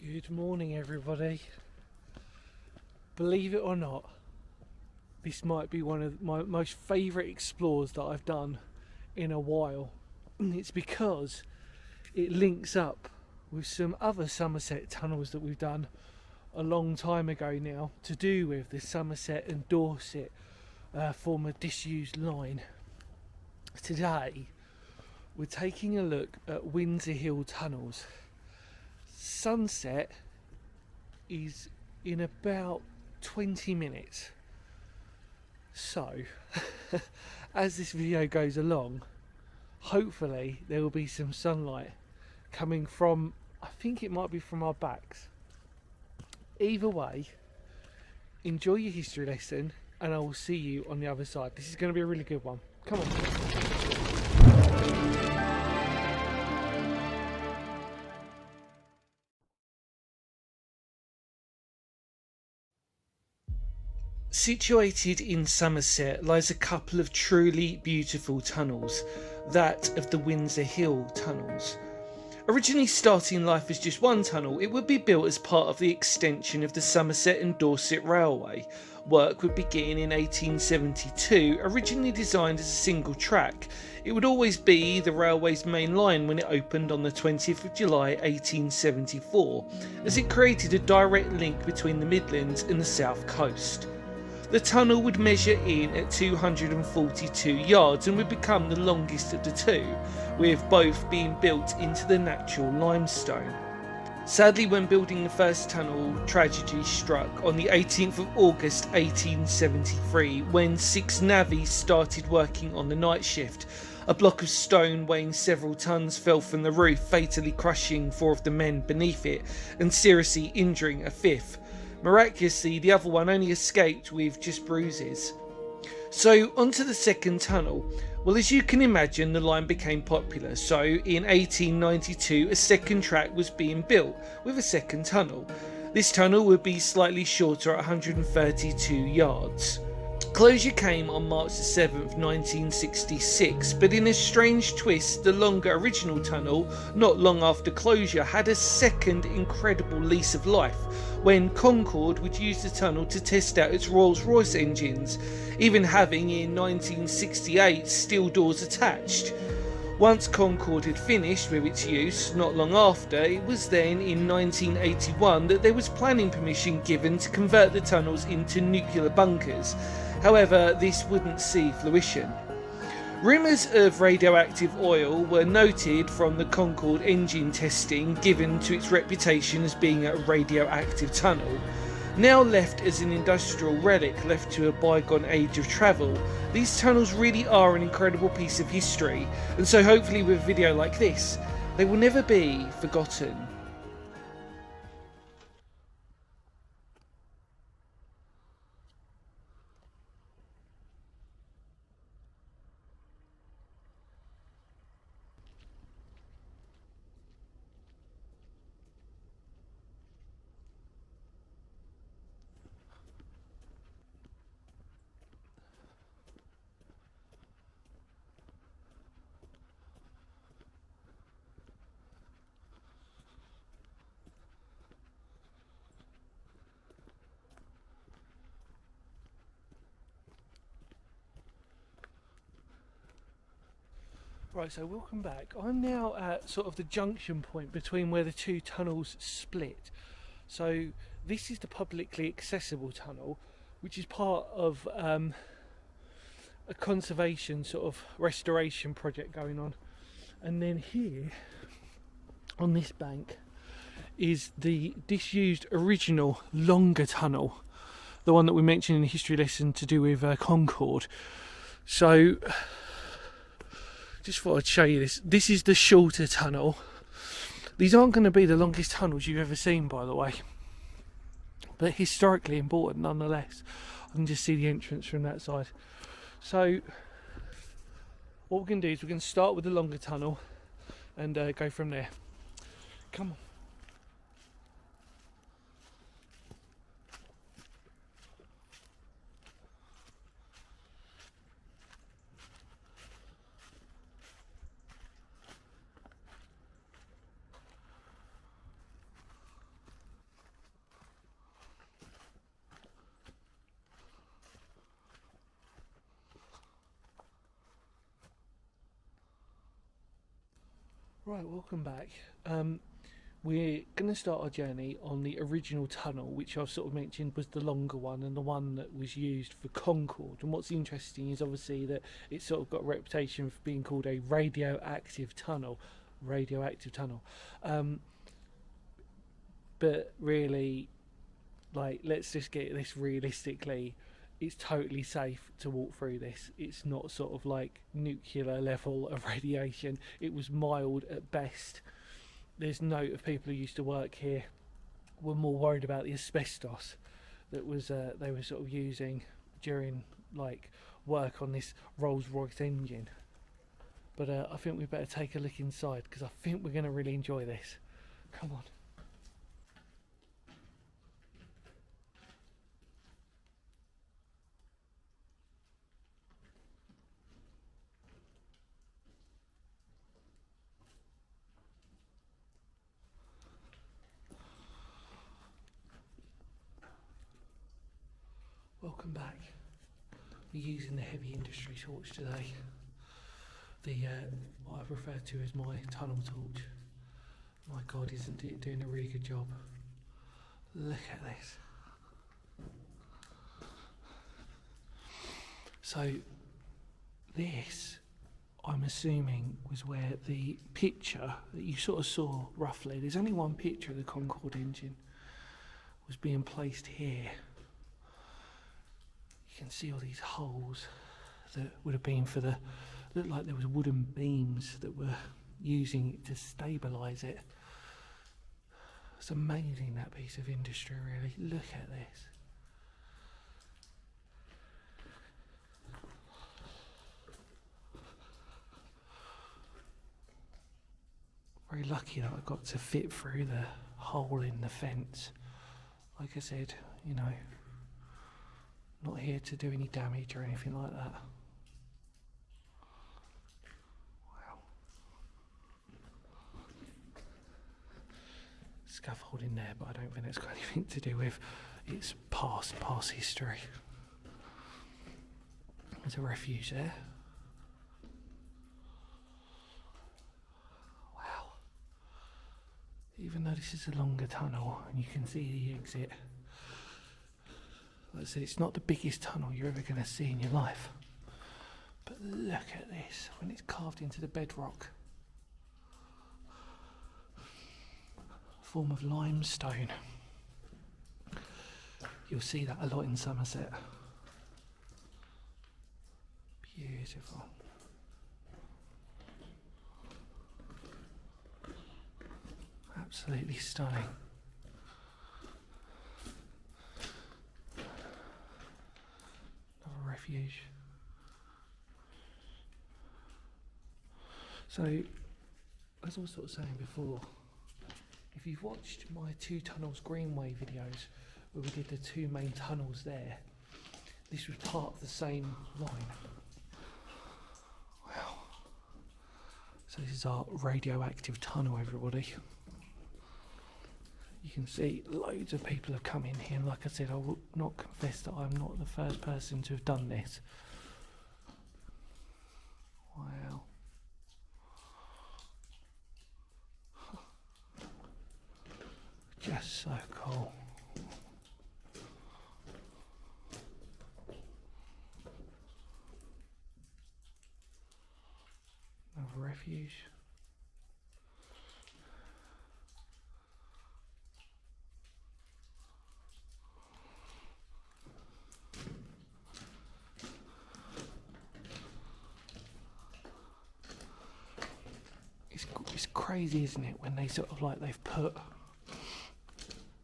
Good morning, everybody. Believe it or not, this might be one of my most favourite explores that I've done in a while. It's because it links up with some other Somerset tunnels that we've done a long time ago now, to do with the Somerset and Dorset former disused line. Today, we're taking a look at Windsor Hill tunnels. Sunset is in about 20 minutes. So, as this video goes along, hopefully there will be some sunlight coming from, I think it might be from our backs. Either way, enjoy your history lesson and I will see you on the other side. This is going to be a really good one. Come on. Situated in Somerset lies a couple of truly beautiful tunnels, that of the Windsor Hill tunnels. Originally starting life as just one tunnel, it would be built as part of the extension of the Somerset and Dorset Railway. Work would begin in 1872, originally designed as a single track. It would always be the railway's main line when it opened on the 20th of July 1874, as it created a direct link between the Midlands and the South Coast. The tunnel would measure in at 242 yards and would become the longest of the two, with both being built into the natural limestone. Sadly, when building the first tunnel, tragedy struck on the 18th of August 1873, when 6 navvies started working on the night shift. A block of stone weighing several tons fell from the roof, fatally crushing 4 of the men beneath it and seriously injuring a 5th. Miraculously, the other one only escaped with just bruises. So, onto the second tunnel. Well, as you can imagine, the line became popular, so in 1892 a second track was being built with a second tunnel. This tunnel would be slightly shorter at 132 yards. Closure came on March the 7th, 1966, but in a strange twist, the longer original tunnel, not long after closure, had a second incredible lease of life, when Concorde would use the tunnel to test out its Rolls-Royce engines, even having in 1968 steel doors attached. Once Concorde had finished with its use, not long after, it was then in 1981 that there was planning permission given to convert the tunnels into nuclear bunkers. However, this wouldn't see fruition. Rumours of radioactive oil were noted from the Concorde engine testing, given to its reputation as being a radioactive tunnel. Now left as an industrial relic left to a bygone age of travel, these tunnels really are an incredible piece of history, and so hopefully with a video like this, they will never be forgotten. Right, so welcome back. I'm now at sort of the junction point between where the two tunnels split. So this is the publicly accessible tunnel, which is part of a conservation sort of restoration project going on. And then here, on this bank, is the disused original longer tunnel, the one that we mentioned in the history lesson to do with Concorde. So just thought I'd show you this. This is the shorter tunnel. These aren't going to be the longest tunnels you've ever seen, by the way, but historically important nonetheless. I can just see the entrance from that side. So what we're going to do is we're going to start with the longer tunnel and go from there. Come on. Right, welcome back. We're going to start our journey on the original tunnel, which I've sort of mentioned was the longer one and the one that was used for Concorde. And what's interesting is obviously that it's sort of got a reputation for being called a radioactive tunnel. But really, like, let's just get this realistically. It's totally safe to walk through this. It's not sort of like nuclear level of radiation. It was mild at best. There's note of people who used to work here were more worried about the asbestos that was they were sort of using during like work on this Rolls-Royce engine. But I think we better take a look inside because I think we're going to really enjoy this. Come on. Welcome back. We're using the heavy industry torch today. The what I've referred to as my tunnel torch. My God, isn't it doing a really good job? Look at this. So this, I'm assuming, was where the picture that you sort of saw roughly, there's only one picture of the Concorde engine, was being placed here. You can see all these holes that would have been for the, looked like there was wooden beams that were using it to stabilise it. It's amazing, that piece of industry, really. Look at this. Very lucky that I got to fit through the hole in the fence. Like I said, you know, not here to do any damage or anything like that. Wow. Scaffolding there, but I don't think it's got anything to do with its past history. There's a refuge there. Wow. Even though this is a longer tunnel and you can see the exit, like I said, it's not the biggest tunnel you're ever going to see in your life. But look at this, when it's carved into the bedrock. A form of limestone. You'll see that a lot in Somerset. Beautiful. Absolutely stunning. Refuge. So, as I was sort of saying before, if you've watched my Two Tunnels Greenway videos where we did the two main tunnels there, this was part of the same line. Wow. So this is our radioactive tunnel, everybody. You can see loads of people have come in here, and like I said, I will not confess that I'm not the first person to have done this. Wow. Just so cool. Another refuge. It's crazy, isn't it, when they sort of like they've put,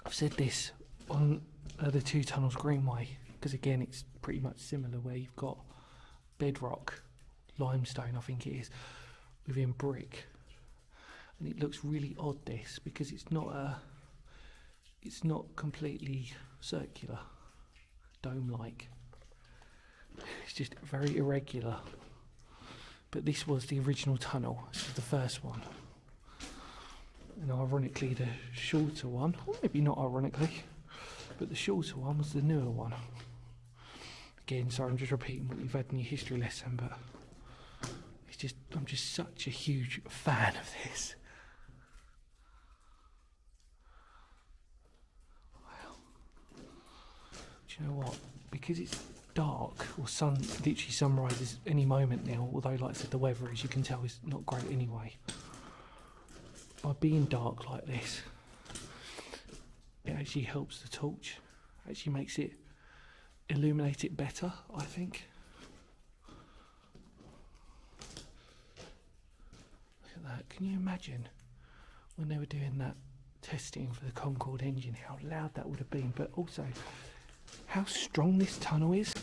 I've said this on the Two Tunnels Greenway, because again it's pretty much similar, where you've got bedrock, limestone I think it is, within brick, and it looks really odd, this, because it's not completely circular, dome-like. It's just very irregular. But this was the original tunnel. This is the first one. And ironically, the shorter one, or maybe not ironically, but the shorter one was the newer one. Again, sorry, I'm just repeating what you've had in your history lesson, but it's I'm just such a huge fan of this. Wow. Do you know what? Because it's dark, or literally sunrise is any moment now, although like I said, the weather, as you can tell, is not great anyway. By being dark like this, it actually helps the torch, actually makes it illuminate it better, I think. Look at that. Can you imagine when they were doing that testing for the Concorde engine, how loud that would have been, but also how strong this tunnel is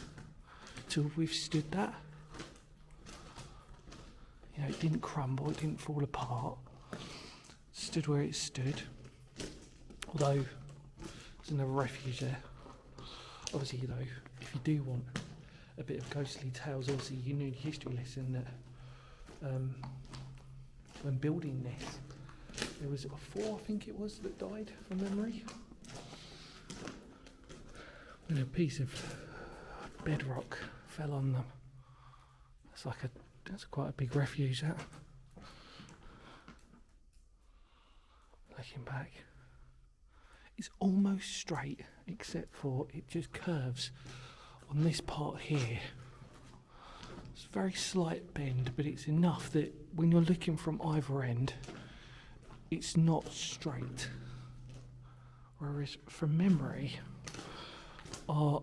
to have withstood that. You know, it didn't crumble, it didn't fall apart, stood where it stood. Although there's another refuge there. Obviously, you know, if you do want a bit of ghostly tales, obviously you knew the history lesson that when building this, there was 4, I think it was, that died from memory. When a piece of bedrock fell on them. That's quite a big refuge, that. Looking back, it's almost straight, except for it just curves on this part here. It's a very slight bend, but it's enough that when you're looking from either end, it's not straight. Whereas from memory, our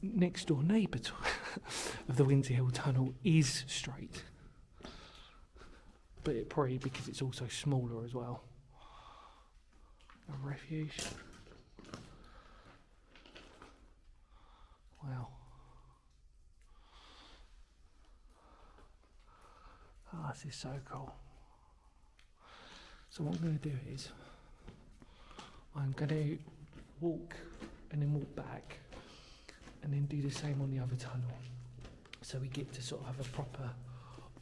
next door neighbour of the Windsor Hill Tunnel is straight, but it probably because it's also smaller as well. A refuge. Wow. Oh, this is so cool. So what I'm going to do is I'm going to walk and then walk back and then do the same on the other tunnel, so we get to sort of have a proper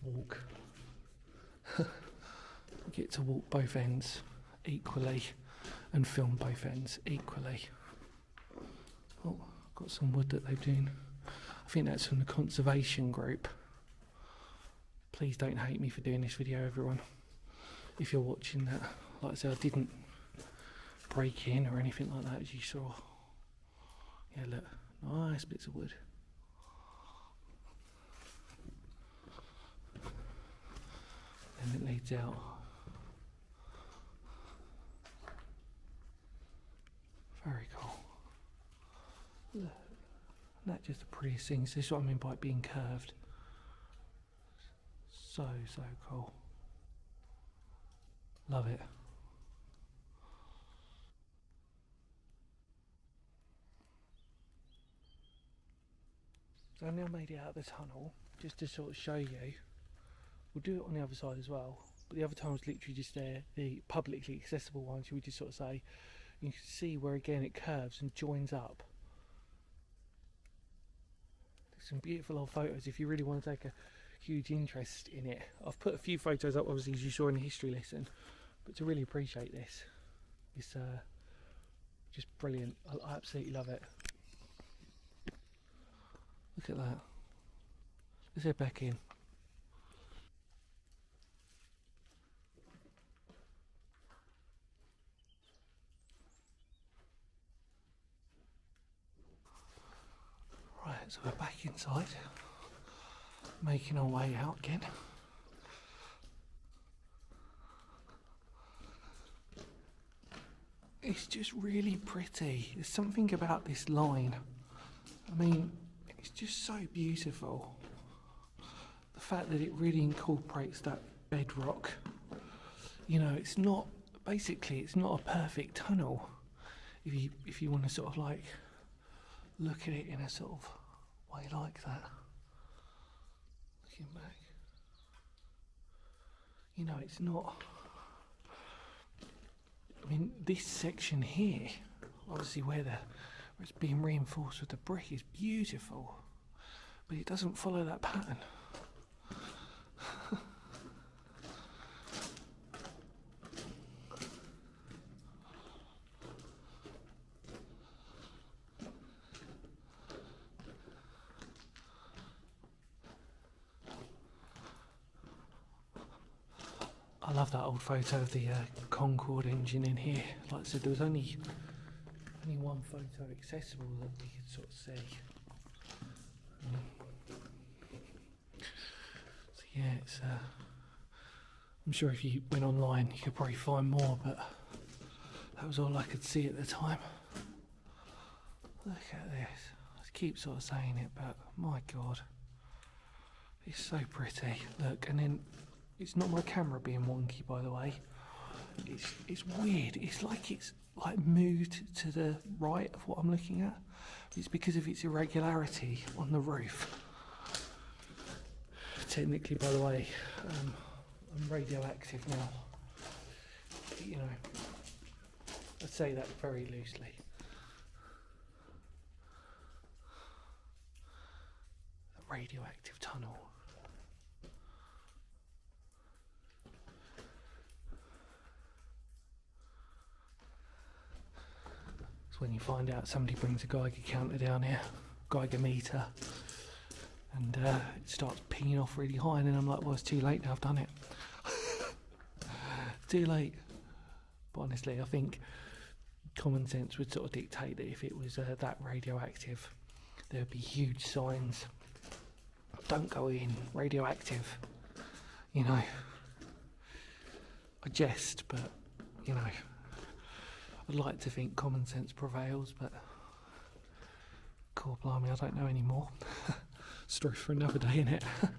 walk. We get to walk both ends equally and film both ends equally. Oh, got some wood that they've done. I think that's from the conservation group. Please don't hate me for doing this video, everyone. If you're watching that, like I said, I didn't break in or anything like that, as you saw. Yeah, look, nice bits of wood. And it leads out. Very cool. Look, that's just the prettiest thing. So this is what I mean by it being curved. So cool. Love it. So I now made it out of the tunnel just to sort of show you. We'll do it on the other side as well, but the other tunnel's literally just there, the publicly accessible one, should we just sort of say. You can see where again it curves and joins up. There's some beautiful old photos if you really want to take a huge interest in it. I've put a few photos up obviously as you saw in the history lesson, but to really appreciate this, it's just brilliant. I absolutely love it. Look at that. Let's head back in. Right, so we're back inside, making our way out again. It's just really pretty. There's something about this line. I mean, it's just so beautiful. The fact that it really incorporates that bedrock. You know, it's not a perfect tunnel. If you want to sort of like look at it in a sort of way like that. Looking back. You know, it's not. I mean, this section here, obviously where it's being reinforced with the brick, is beautiful, but it doesn't follow that pattern. love that old photo of the Concorde engine in here. Like I said, there was only one photo accessible that we could sort of see. So yeah, it's I'm sure if you went online you could probably find more, but that was all I could see at the time. Look at this. I keep sort of saying it, but my God, it's so pretty. Look, and then it's not my camera being wonky, by the way. It's weird. It's like moved to the right of what I'm looking at. It's because of its irregularity on the roof. Technically, by the way, I'm radioactive now. But, you know, I say that very loosely. The radioactive tunnel. It's when you find out somebody brings a Geiger counter down here, Geiger meter, and it starts pinging off really high, and then I'm like, well, it's too late now, I've done it. Too late. But honestly, I think common sense would sort of dictate that if it was that radioactive, there would be huge signs. Don't go in, radioactive. You know, I jest, but, you know, I'd like to think common sense prevails, but, God blimey, I don't know anymore. Story for another day, innit? Look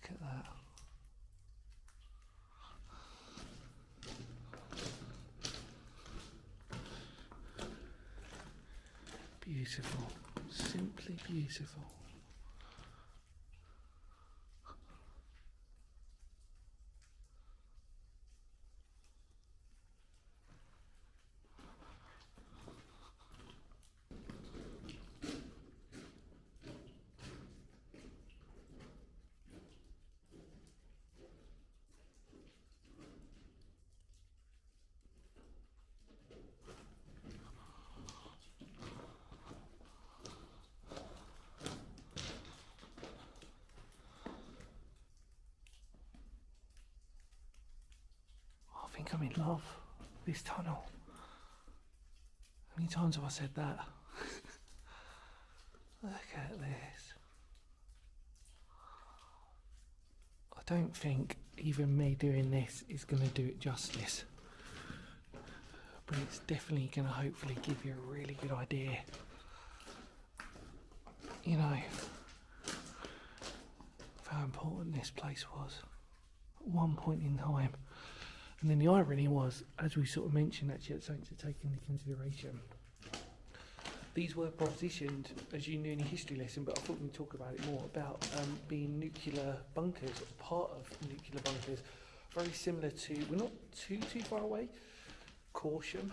at that. Beautiful, simply beautiful. I think I'm in love with this tunnel. How many times have I said that? Look at this. I don't think even me doing this is going to do it justice, but it's definitely going to hopefully give you a really good idea, you know, of how important this place was at one point in time. And then the irony was, as we sort of mentioned, actually, it's something to take into consideration. These were propositioned, as you knew in your history lesson, but I thought we'd talk about it more, about being nuclear bunkers, or part of nuclear bunkers. Very similar to, we're not too far away, Caution.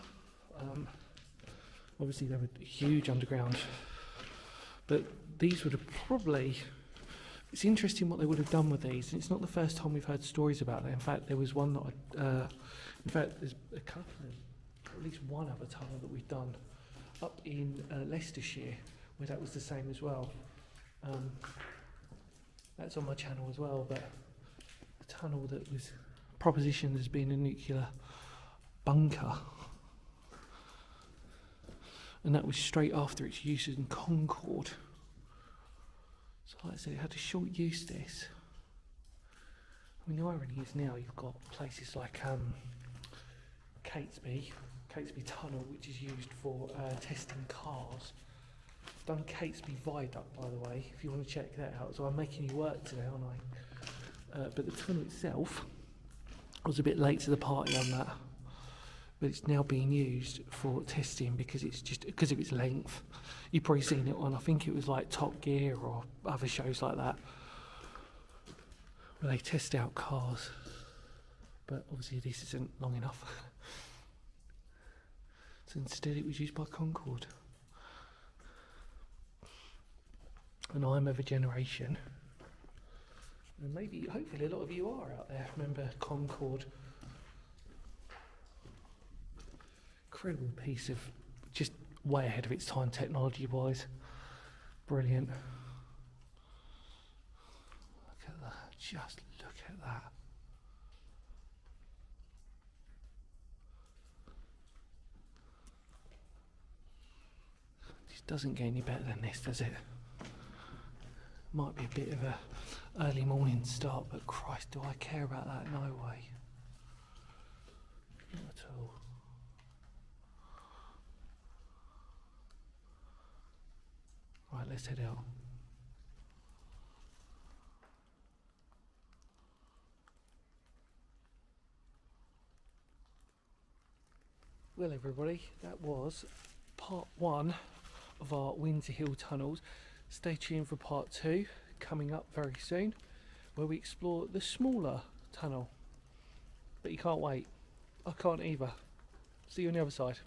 Obviously they were huge underground, but these would have probably, it's interesting what they would have done with these, and it's not the first time we've heard stories about that. In fact, there was one that in fact there's a couple, at least one other tunnel that we've done up in Leicestershire, where that was the same as well. That's on my channel as well, but a tunnel that was propositioned as being a nuclear bunker, and that was straight after its use in Concorde. So like I said, it had a short use this. I mean, the irony is now you've got places like Catesby Tunnel, which is used for testing cars. I've done Catesby Viaduct, by the way, if you want to check that out. So I'm making you work today, aren't I? But the tunnel itself, I was a bit late to the party on that, but it's now being used for testing because it's just because of its length. You've probably seen it on, I think it was like Top Gear or other shows like that, where they test out cars. But obviously this isn't long enough. So instead it was used by Concorde. And I'm of a generation, and maybe, hopefully a lot of you are out there, remember Concorde. Incredible piece of, just way ahead of its time technology wise. Brilliant. Look at that, just look at at that. This doesn't get any better than this, does it? Might be a bit of a early morning start, but Christ, do I care about that? No way. Not at all. Right, let's head out. Well everybody, that was part 1 of our Windsor Hill tunnels. Stay tuned for part 2 coming up very soon, where we explore the smaller tunnel. But you can't wait. I can't either. See you on the other side.